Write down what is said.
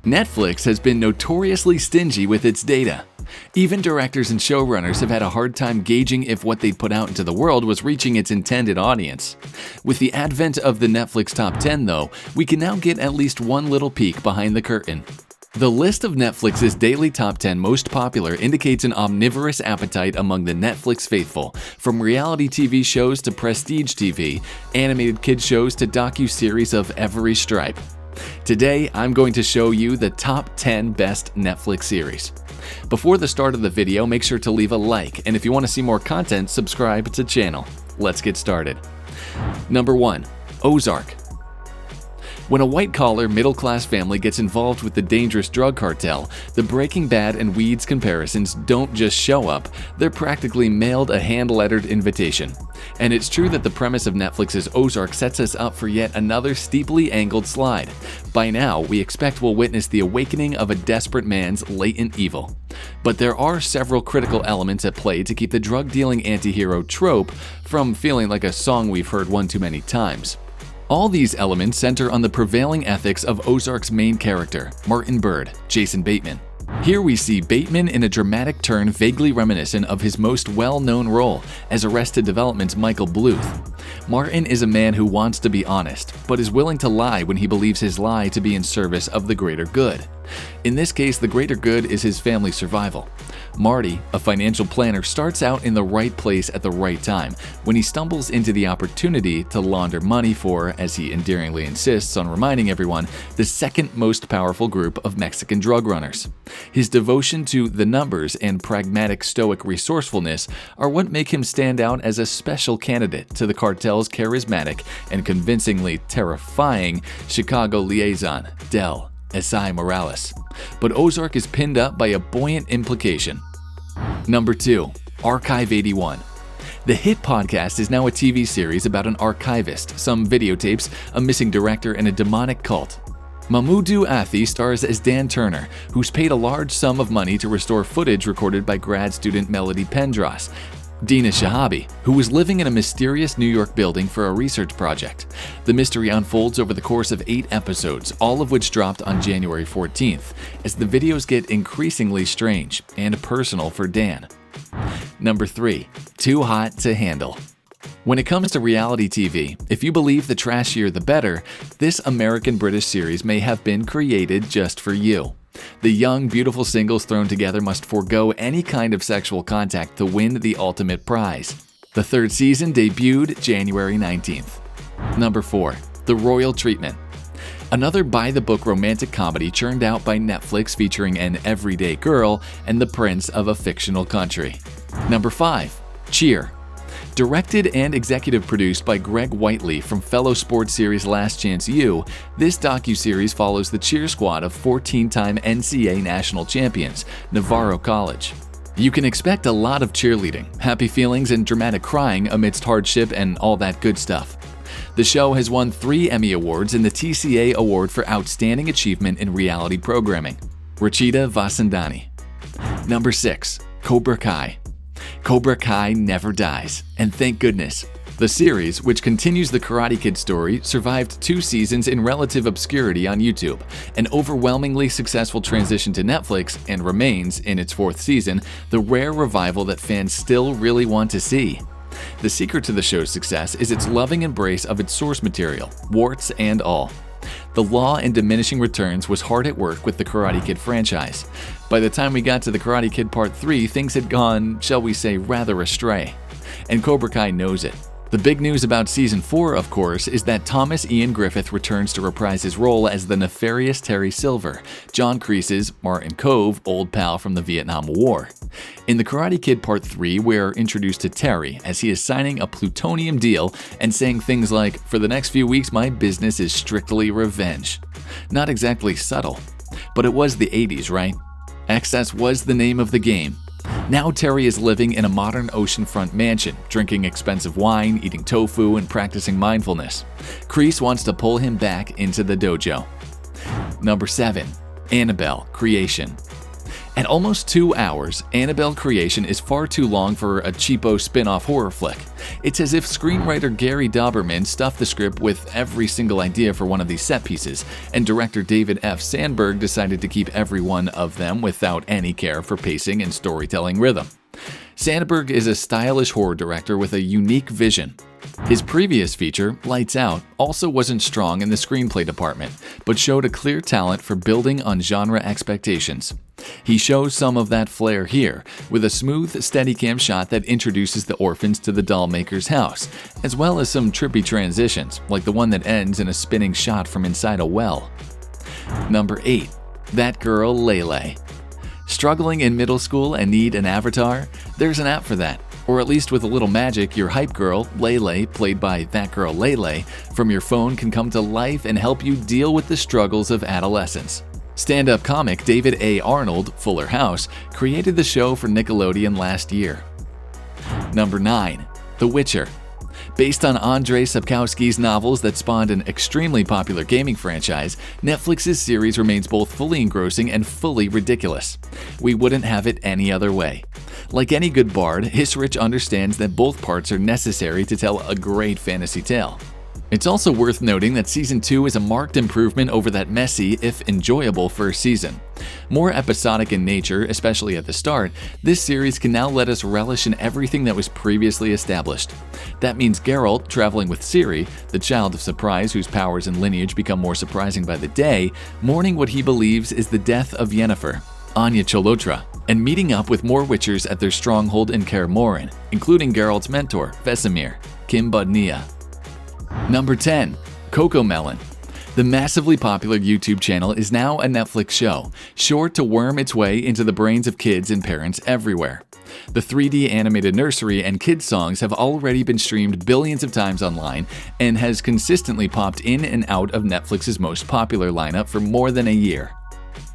Netflix has been notoriously stingy with its data. Even directors and showrunners have had a hard time gauging if what they'd put out into the world was reaching its intended audience. With the advent of the Netflix Top 10, though, we can now get at least one little peek behind the curtain. The list of Netflix's daily top 10 most popular indicates an omnivorous appetite among the Netflix faithful, from reality TV shows to prestige TV, animated kids shows to docu-series of every stripe. Today, I'm going to show you the top 10 best Netflix series. Before the start of the video, make sure to leave a like, and if you want to see more content, subscribe to the channel. Let's get started. Number 1. Ozark. When a white-collar, middle-class family gets involved with the dangerous drug cartel, the Breaking Bad and Weeds comparisons don't just show up, they're practically mailed a hand-lettered invitation. And it's true that the premise of Netflix's Ozark sets us up for yet another steeply angled slide. By now, we expect we'll witness the awakening of a desperate man's latent evil. But there are several critical elements at play to keep the drug-dealing anti-hero trope from feeling like a song we've heard one too many times. All these elements center on the prevailing ethics of Ozark's main character, Martin Bird, Jason Bateman. Here we see Bateman in a dramatic turn vaguely reminiscent of his most well-known role as Arrested Development's Michael Bluth. Martin is a man who wants to be honest, but is willing to lie when he believes his lie to be in service of the greater good. In this case, the greater good is his family's survival. Marty, a financial planner, starts out in the right place at the right time when he stumbles into the opportunity to launder money for, as he endearingly insists on reminding everyone, the second most powerful group of Mexican drug runners. His devotion to the numbers and pragmatic stoic resourcefulness are what make him stand out as a special candidate to the cartel's charismatic and convincingly terrifying Chicago liaison, Del Esai Morales. But Ozark is pinned up by a buoyant implication. Number 2. Archive 81. The hit podcast is now a TV series about an archivist, some videotapes, a missing director, and a demonic cult. Mamoudou Athie stars as Dan Turner, who's paid a large sum of money to restore footage recorded by grad student Melody Pendras. Dina Shahabi, who was living in a mysterious New York building for a research project. The mystery unfolds over the course of 8 episodes, all of which dropped on January 14th, as the videos get increasingly strange and personal for Dan. Number 3. Too Hot to Handle. When it comes to reality TV, if you believe the trashier the better, this American-British series may have been created just for you. The young, beautiful singles thrown together must forego any kind of sexual contact to win the ultimate prize. The 3rd season debuted January 19th. Number 4. The Royal Treatment. Another by-the-book romantic comedy churned out by Netflix featuring an everyday girl and the prince of a fictional country. Number 5. Cheer. Directed and executive produced by Greg Whiteley from fellow sports series Last Chance U, this docuseries follows the cheer squad of 14-time NCAA national champions, Navarro College. You can expect a lot of cheerleading, happy feelings, and dramatic crying amidst hardship and all that good stuff. The show has won 3 Emmy Awards and the TCA Award for Outstanding Achievement in Reality Programming. Rachita Vasandani. Number 6. Cobra Kai. Cobra Kai never dies, and thank goodness. The series, which continues the Karate Kid story, survived 2 seasons in relative obscurity on YouTube, an overwhelmingly successful transition to Netflix, and remains, in its 4th season, the rare revival that fans still really want to see. The secret to the show's success is its loving embrace of its source material, warts and all. The law in diminishing returns was hard at work with the Karate Kid franchise. By the time we got to the Karate Kid Part 3, things had gone, shall we say, rather astray. And Cobra Kai knows it. The big news about Season 4, of course, is that Thomas Ian Griffith returns to reprise his role as the nefarious Terry Silver, John Kreese's Martin Kove old pal from the Vietnam War. In the Karate Kid Part 3, we're introduced to Terry as he is signing a plutonium deal and saying things like, "For the next few weeks, my business is strictly revenge." Not exactly subtle, but it was the 80s, right? Excess was the name of the game. Now Terry is living in a modern oceanfront mansion, drinking expensive wine, eating tofu, and practicing mindfulness. Kreese wants to pull him back into the dojo. Number 7. Annabelle Creation. At almost 2 hours, Annabelle Creation is far too long for a cheapo spin-off horror flick. It's as if screenwriter Gary Dauberman stuffed the script with every single idea for one of these set pieces, and director David F. Sandberg decided to keep every one of them without any care for pacing and storytelling rhythm. Sandberg is a stylish horror director with a unique vision. His previous feature, Lights Out, also wasn't strong in the screenplay department, but showed a clear talent for building on genre expectations. He shows some of that flair here, with a smooth, Steadicam shot that introduces the orphans to the doll maker's house, as well as some trippy transitions, like the one that ends in a spinning shot from inside a well. Number 8. That Girl Lele. Struggling in middle school and need an avatar? There's an app for that. Or at least with a little magic, your hype girl, Lele, played by That Girl Lele, from your phone can come to life and help you deal with the struggles of adolescence. Stand-up comic David A. Arnold, Fuller House, created the show for Nickelodeon last year. Number 9. The Witcher. Based on Andrzej Sapkowski's novels that spawned an extremely popular gaming franchise, Netflix's series remains both fully engrossing and fully ridiculous. We wouldn't have it any other way. Like any good bard, Hissrich understands that both parts are necessary to tell a great fantasy tale. It's also worth noting that Season 2 is a marked improvement over that messy, if enjoyable, first season. More episodic in nature, especially at the start, this series can now let us relish in everything that was previously established. That means Geralt traveling with Ciri, the child of surprise whose powers and lineage become more surprising by the day, mourning what he believes is the death of Yennefer, Anya Chalotra, and meeting up with more Witchers at their stronghold in Kaer Morhen, including Geralt's mentor, Vesemir, Kim Bodnia. Number 10. Cocomelon. The massively popular YouTube channel is now a Netflix show, sure to worm its way into the brains of kids and parents everywhere. The 3D animated nursery and kids songs have already been streamed billions of times online and has consistently popped in and out of Netflix's most popular lineup for more than a year.